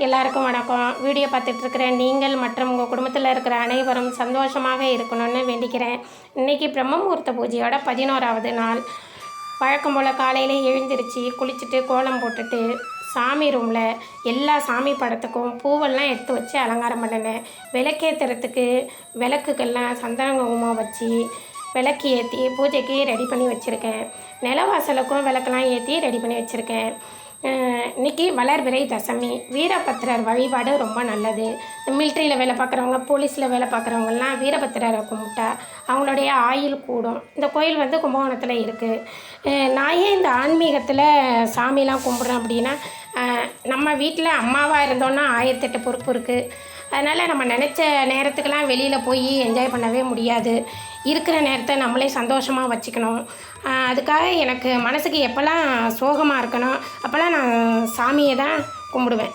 எல்லாருக்கும் வணக்கம். வீடியோ பார்த்துட்ருக்கிற நீங்கள் மற்றும் உங்கள் குடும்பத்தில் இருக்கிற அனைவரும் சந்தோஷமாக இருக்கணும்னு வேண்டிக்கிறேன். இன்றைக்கி பிரம்ம முகூர்த்த பூஜையோட 11வது நாள். வழக்கம் போல் காலையில் எழுந்திரிச்சு குளிச்சுட்டு கோலம் போட்டுட்டு சாமி ரூமில் எல்லா சாமி படத்துக்கும் பூவெல்லாம் எடுத்து வச்சு அலங்காரம் பண்ணினேன். விளக்கேற்றுறதுக்கு விளக்குக்கெல்லாம் சந்தன குங்குமம் வச்சு விளக்கு ஏற்றி பூஜைக்கு ரெடி பண்ணி வச்சுருக்கேன். நிலவாசலுக்கும் விளக்கெல்லாம் ஏற்றி ரெடி பண்ணி வச்சுருக்கேன். இன்றைக்கி வளர்பிறை தசமி. வீரபத்திரர் வழிபாடு ரொம்ப நல்லது. மிலிட்ரியில் வேலை பார்க்குறவங்க, போலீஸில் வேலை பார்க்குறவங்கலாம் வீரபத்திரரை கும்பிட்டா அவங்களுடைய ஆயுள் கூடும். இந்த கோயில் கும்பகோணத்தில் இருக்குது. நான் ஏன் இந்த ஆன்மீகத்தில் சாமிலாம் கும்பிட்றேன் அப்படின்னா, நம்ம வீட்டில் அம்மாவாக இருந்தோன்னா 1008 பொறுப்பு இருக்குது. அதனால் நம்ம நினச்ச நேரத்துக்கெல்லாம் வெளியில் போய் என்ஜாய் பண்ணவே முடியாது. இருக்கிற நேரத்தை நம்மளே சந்தோஷமாக வச்சுக்கணும். அதுக்காக எனக்கு மனசுக்கு எப்போல்லாம் சோகமாக இருக்கணும் அப்போல்லாம் நான் சாமியை தான் கும்பிடுவேன்.